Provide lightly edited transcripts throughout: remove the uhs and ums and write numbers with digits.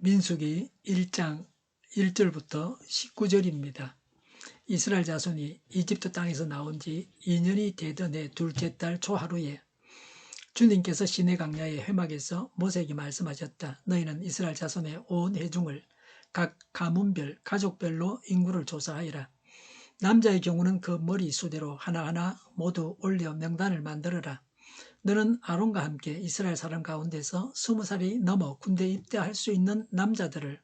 민수기 1장 1절부터 19절입니다. 이스라엘 자손이 이집트 땅에서 나온 지 2년이 되던 해 둘째 달 초하루에 주님께서 시내 강야의 회막에서 모세에게 말씀하셨다. 너희는 이스라엘 자손의 온 회중을 각 가문별, 가족별로 인구를 조사하여라. 남자의 경우는 그 머리 수대로 하나하나 모두 올려 명단을 만들어라. 너는 아론과 함께 이스라엘 사람 가운데서 20살이 넘어 군대에 입대할 수 있는 남자들을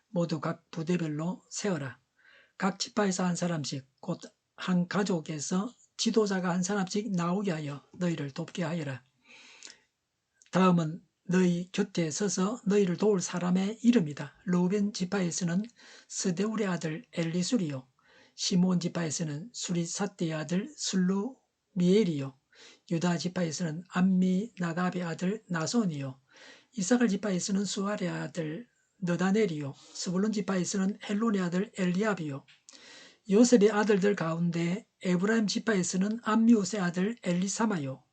모두 각 부대별로 세워라. 각 지파에서 한 사람씩, 곧 한 가족에서 지도자가 한 사람씩 나오게 하여 너희를 돕게 하여라. 다음은 너희 곁에 서서 너희를 도울 사람의 이름이다. 르우벤 지파에서는 스데울의 아들 엘리술이요, 시몬 지파에서는 수리삿대의 아들 슬루미엘이요, 유다 지파에서는 암미나답의 아들 나손이요, 이사갈 지파에서는 수알의 아들 느다넬이요, 스불론 지파에서는 헬론의 아들 엘리압이요, 요셉의 아들들 가운데 에브라임 지파에서는 암미우스의 아들 엘리사마요,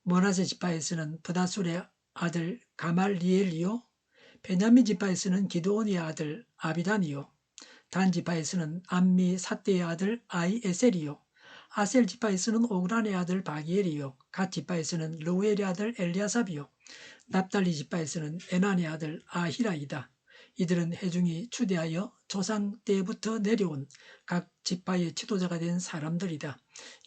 므낫세 지파에서는 브다술의 아들 가말리엘이요, 베냐민 지파에서는 기드온의 아들 아비단이요, 단 지파에서는 암미삿대의 아들 아이에셀이요, 아셀 지파에서는 오그란의 아들 바기엘이요, 갓 지파에서는 르우엘의 아들 엘리아삽이요, 납달리 지파에서는 에난의 아들 아히라이다. 이들은 회중이 추대하여 조상 때부터 내려온 각 지파의 지도자가 된 사람들이다.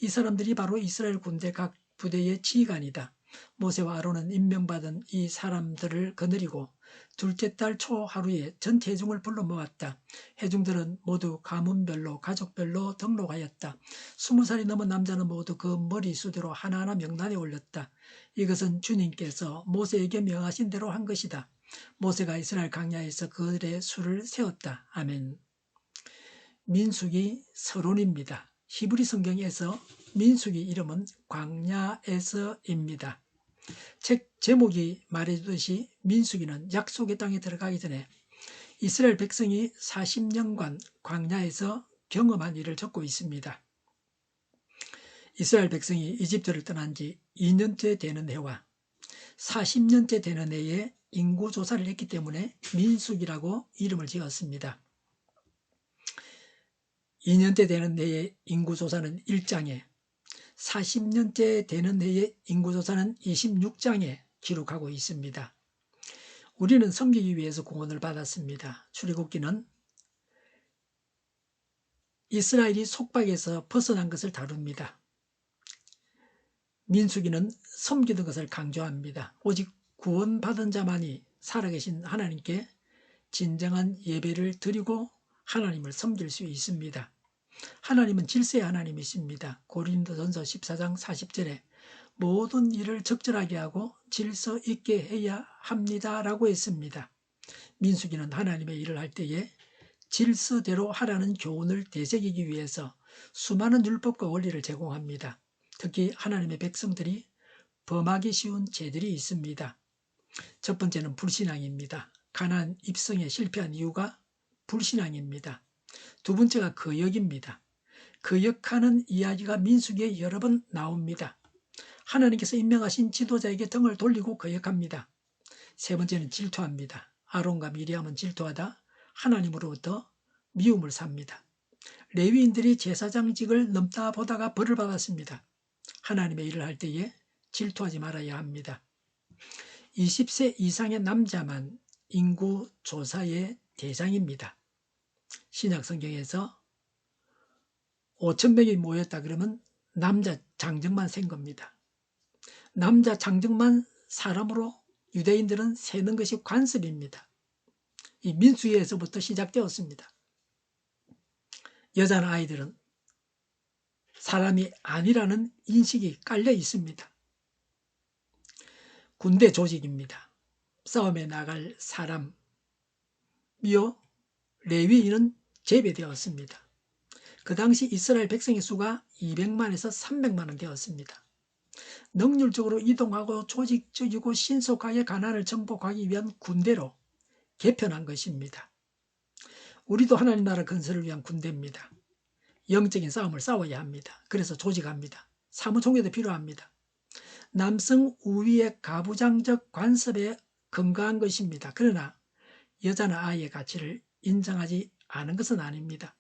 이 사람들이 바로 이스라엘 군대 각 부대의 지휘관이다. 모세와 아론은 임명받은 이 사람들을 거느리고 둘째 달 초하루에 전 회중을 불러 모았다. 회중들은 모두 가문별로 가족별로 등록하였다. 20살이 넘은 남자는 모두 그 머리수대로 하나하나 명단에 올렸다. 이것은 주님께서 모세에게 명하신 대로 한 것이다. 모세가 이스라엘 광야에서 그들의 수를 세웠다. 아멘. 민수기 서론입니다. 히브리 성경에서 민수기 이름은 광야에서입니다. 책 제목이 말해주듯이 민수기는 약속의 땅에 들어가기 전에 이스라엘 백성이 40년간 광야에서 경험한 일을 적고 있습니다. 이스라엘 백성이 이집트를 떠난 지 2년째 되는 해와 40년째 되는 해에 인구조사를 했기 때문에 민수기라고 이름을 지었습니다. 2년째 되는 해의 인구조사는 1장에, 40년째 되는 해의 인구조사는 26장에 기록하고 있습니다. 우리는 섬기기 위해서 구원을 받았습니다. 출애굽기는 이스라엘이 속박에서 벗어난 것을 다룹니다. 민수기는 섬기는 것을 강조합니다. 오직 구원받은 자만이 살아계신 하나님께 진정한 예배를 드리고 하나님을 섬길 수 있습니다. 하나님은 질서의 하나님이십니다. 고린도전서 14장 40절에 모든 일을 적절하게 하고 질서 있게 해야 합니다 라고 했습니다. 민수기는 하나님의 일을 할 때에 질서대로 하라는 교훈을 되새기기 위해서 수많은 율법과 원리를 제공합니다. 특히 하나님의 백성들이 범하기 쉬운 죄들이 있습니다. 첫 번째는 불신앙입니다. 가나안 입성에 실패한 이유가 불신앙입니다. 두 번째가 거역입니다. 거역하는 이야기가 민수기에 여러 번 나옵니다. 하나님께서 임명하신 지도자에게 등을 돌리고 거역합니다. 세 번째는 질투합니다. 아론과 미리암은 질투하다 하나님으로부터 미움을 삽니다. 레위인들이 제사장직을 넘다 보다가 벌을 받았습니다. 하나님의 일을 할 때에 질투하지 말아야 합니다. 20세 이상의 남자만 인구조사의 대상입니다. 신약 성경에서 5,000명이 모였다 그러면 남자 장정만 센 겁니다. 남자 장정만 사람으로 유대인들은 세는 것이 관습입니다. 이 민수기에서부터 시작되었습니다. 여자나 아이들은 사람이 아니라는 인식이 깔려 있습니다. 군대 조직입니다. 싸움에 나갈 사람이요, 레위인은 제외되었습니다. 그 당시 이스라엘 백성의 수가 200만에서 300만은 되었습니다. 능률적으로 이동하고 조직적이고 신속하게 가나안을 정복하기 위한 군대로 개편한 것입니다. 우리도 하나님 나라 건설을 위한 군대입니다. 영적인 싸움을 싸워야 합니다. 그래서 조직합니다. 사무총회도 필요합니다. 남성 우위의 가부장적 관습에 근거한 것입니다. 그러나 여자나 아이의 가치를 인정하지 않은 것은 아닙니다.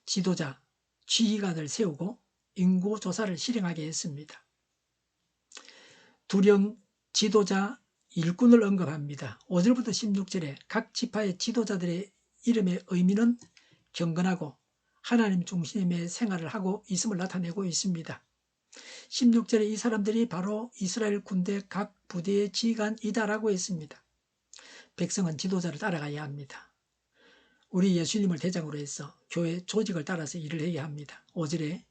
지도자, 지휘관을 세우고 인구조사를 실행하게 했습니다. 두령 지도자 일꾼을 언급합니다. 5절부터 16절에 각 지파의 지도자들의 이름의 의미는 경건하고 하나님 중심의 생활을 하고 있음을 나타내고 있습니다. 16절에 이 사람들이 바로 이스라엘 군대 각 부대의 지휘관이다라고 했습니다. 백성은 지도자를 따라가야 합니다. 우리 예수님을 대장으로 해서 교회 조직을 따라서 일을 해야 합니다. 5절에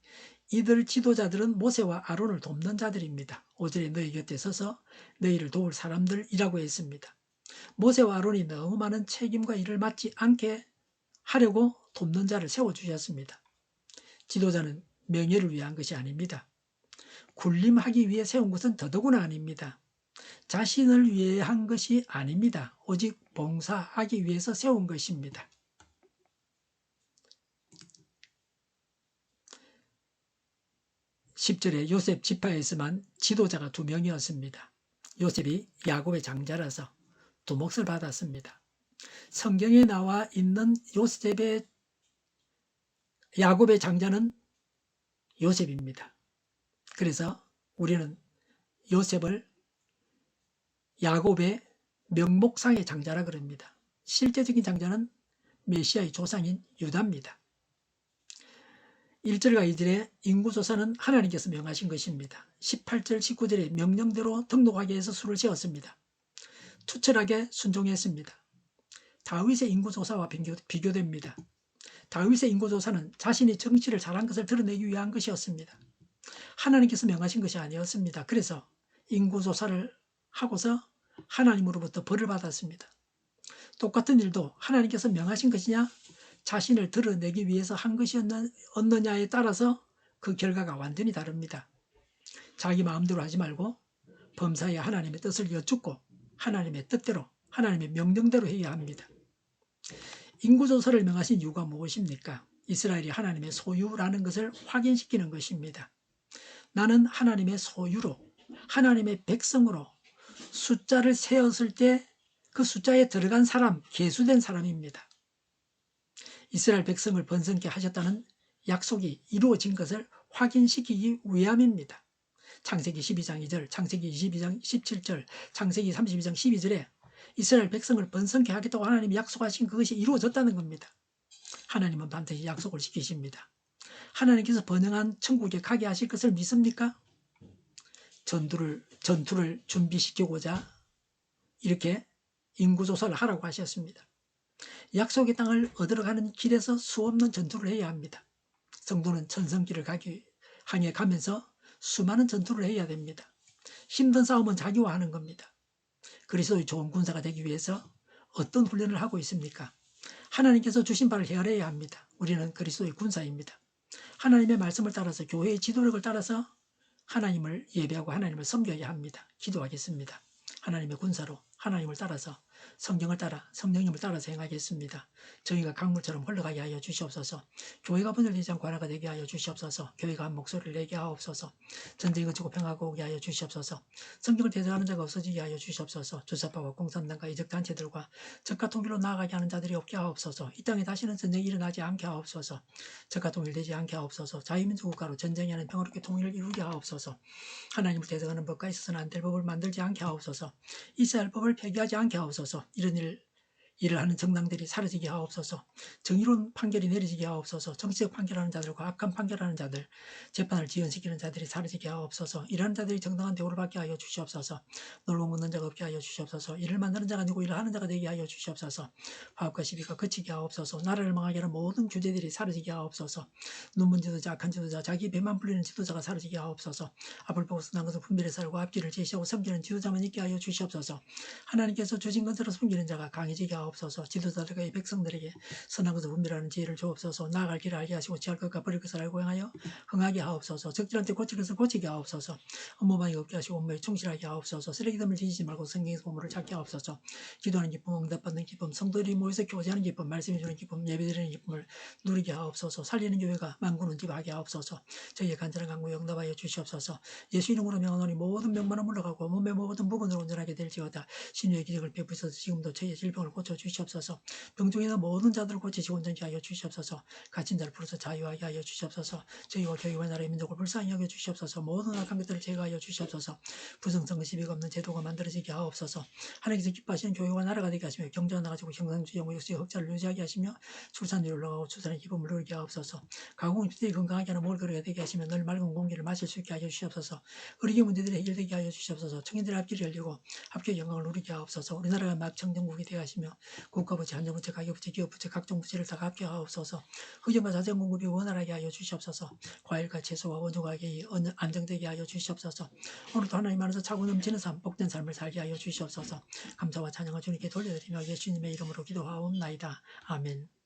이들 지도자들은 모세와 아론을 돕는 자들입니다. 5절에 너희 곁에 서서 너희를 도울 사람들이라고 했습니다. 모세와 아론이 너무 많은 책임과 일을 맡지 않게 하려고 돕는 자를 세워주셨습니다. 지도자는 명예를 위한 것이 아닙니다. 군림하기 위해 세운 것은 더더구나 아닙니다. 자신을 위해 한 것이 아닙니다. 오직 봉사하기 위해서 세운 것입니다. 10절에 요셉 지파에서만 지도자가 2명이었습니다. 요셉이 야곱의 장자라서 두 몫을 받았습니다. 성경에 나와 있는 야곱의 장자는 요셉입니다. 그래서 우리는 요셉을 야곱의 명목상의 장자라 그럽니다. 실제적인 장자는 메시아의 조상인 유다입니다. 1절과 2절에 인구조사는 하나님께서 명하신 것입니다. 18절, 19절에 명령대로 등록하게 해서 수를 세웠습니다. 투철하게 순종했습니다. 다윗의 인구조사와 비교됩니다. 다윗의 인구조사는 자신이 정치를 잘한 것을 드러내기 위한 것이었습니다. 하나님께서 명하신 것이 아니었습니다. 그래서 인구조사를 하고서 하나님으로부터 벌을 받았습니다. 똑같은 일도 하나님께서 명하신 것이냐 자신을 드러내기 위해서 한 것이었느냐에 따라서 그 결과가 완전히 다릅니다. 자기 마음대로 하지 말고 범사에 하나님의 뜻을 여쭙고 하나님의 뜻대로 하나님의 명령대로 해야 합니다. 인구조사를 명하신 이유가 무엇입니까? 이스라엘이 하나님의 소유라는 것을 확인시키는 것입니다. 나는 하나님의 소유로 하나님의 백성으로 숫자를 세었을 때 그 숫자에 들어간 사람, 계수된 사람입니다. 이스라엘 백성을 번성케 하셨다는 약속이 이루어진 것을 확인시키기 위함입니다. 창세기 12장 2절, 창세기 22장 17절, 창세기 32장 12절에 이스라엘 백성을 번성케 하겠다고 하나님이 약속하신 그것이 이루어졌다는 겁니다. 하나님은 반드시 약속을 지키십니다. 하나님께서 번영한 천국에 가게 하실 것을 믿습니까? 전투를 준비시키고자 이렇게 인구조사를 하라고 하셨습니다. 약속의 땅을 얻으러 가는 길에서 수없는 전투를 해야 합니다. 성도는 천성길을 향해 가면서 수많은 전투를 해야 됩니다. 힘든 싸움은 자기와 하는 겁니다. 그리스도의 좋은 군사가 되기 위해서 어떤 훈련을 하고 있습니까? 하나님께서 주신 바를 헤아려야 합니다. 우리는 그리스도의 군사입니다. 하나님의 말씀을 따라서 교회의 지도력을 따라서 하나님을 예배하고 하나님을 섬겨야 합니다. 기도하겠습니다. 하나님의 군사로 하나님을 따라서 성경을 따라 성령님을 따라서 행하겠습니다. 저희가 강물처럼 흘러가게 하여 주시옵소서. 교회가 분열되지 않고 하나가 되게 하여 주시옵소서. 교회가 한 목소리를 내게 하옵소서. 전쟁이 그치고 평화가 오게 하여 주시옵소서. 성경을 대적하는 자가 없어지게 하여 주시옵소서. 주사파와 공산당과 이적단체들과 적과 통일로 나아가게 하는 자들이 없게 하옵소서. 이 땅에 다시는 전쟁이 일어나지 않게 하옵소서. 적과 통일되지 않게 하옵소서. 자유민주 국가로 전쟁이 하는 평화롭게 통일을 이루게 하옵소서. 하나님을 대적하는 법과 있어서는 안 될 법을 만들지 않게 하옵소서. 있어야 할 법을 폐기하지 않게 하옵소서. 이런 일을 하는 정당들이 사라지게 하옵소서. 정의로운 판결이 내려지게 하옵소서. 정치적 판결하는 자들과 악한 판결하는 자들, 재판을 지연시키는 자들이 사라지게 하옵소서. 일하는 자들이 정당한 대우를 받게 하여 주시옵소서. 놀고 먹는 자가 없게 하여 주시옵소서. 일을 만드는 자가 아니고 일을 하는 자가 되게 하여 주시옵소서. 화합과 시비가 그치게 하옵소서. 나라를 망하게 하는 모든 규제들이 사라지게 하옵소서. 눈먼 지도자, 악한 지도자, 자기 배만 불리는 지도자가 사라지게 하옵소서. 앞을 보고 선한 것을 분별해 살고 앞길을 제시하고 섬기는 지도자만 있게 하여 주시옵소서. 하나님께서 주신 것으로 숨기는 자가 강해지게 하옵소서. 지도자들과 이 백성들에게 선한 것을 분별하는 지혜를 주옵소서. 나아갈 길을 알게 하시고 지할 것과 버릴 것을 알고 행하여 흥하게 하옵소서. 적절한테 고칠 것을 고치게 하옵소서. 업무방해 없게 하시고 업무에 충실하게 하옵소서. 쓰레기덤을 뒤지지 말고 성경에서 보물을 찾게 하옵소서. 기도하는 기쁨, 응답받는 기쁨, 성도들이 모여서 교제하는 기쁨, 말씀해 주는 기쁨, 예배드리는 기쁨을 누리게 하옵소서. 살리는 교회가 만구는 집 하게 하옵소서. 저희의 간절한 간구에 응답하여 주시옵소서. 예수 이름으로 명하노니 모든 병만은 물러가고 몸의 모든 부분으로 온전하게 될지어다. 신유의 기적을 베푸셔서 지금도 저희의 질병을 고쳐 주시옵소서. 병중에 있는 모든 자들을 고치시고 온전케 하여 주시옵소서. 갇힌 자를 풀어서 자유하게 하여 주시옵소서. 저희와 교회와 나라의 민족을 불쌍히 여겨 주시옵소서. 모든 악한 것들을 제거하여 주시옵소서. 부정성 시비가 없는 제도가 만들어지게 하옵소서. 하나님께서 기뻐하시는 교회와 나라가 되게 하시며 경제가 나가지고 형상주의 영구육수의 흑자를 유지하게 하시며 출산율을 올라가고 출산의 기쁨을 누리게 하옵소서. 가공입들이 건강하게 하는 몰거리가 되게 하시며 늘 맑은 공기를 마실 수 있게 하여 주시옵소서. 의료계 문제들이 해결되게 하여 주시옵소서. 청년들의 앞길이 열리고 합격의 영광을 누리게 하옵소서. 우리나라가 막청정국이 되게 하시며 국가부채, 한정부채, 가계부채, 기업부채, 각종 부채를 다 갚게 하옵소서. 흑연과 자재원 공급이 원활하게 하여 주시옵소서. 과일과 채소와 원조 가격이 안정되게 하여 주시옵소서. 오늘도 하나님 안에서 차고 넘치는 삶, 복된 삶을 살게 하여 주시옵소서. 감사와 찬양을 주님께 돌려드리며 예수님의 이름으로 기도하옵나이다. 아멘.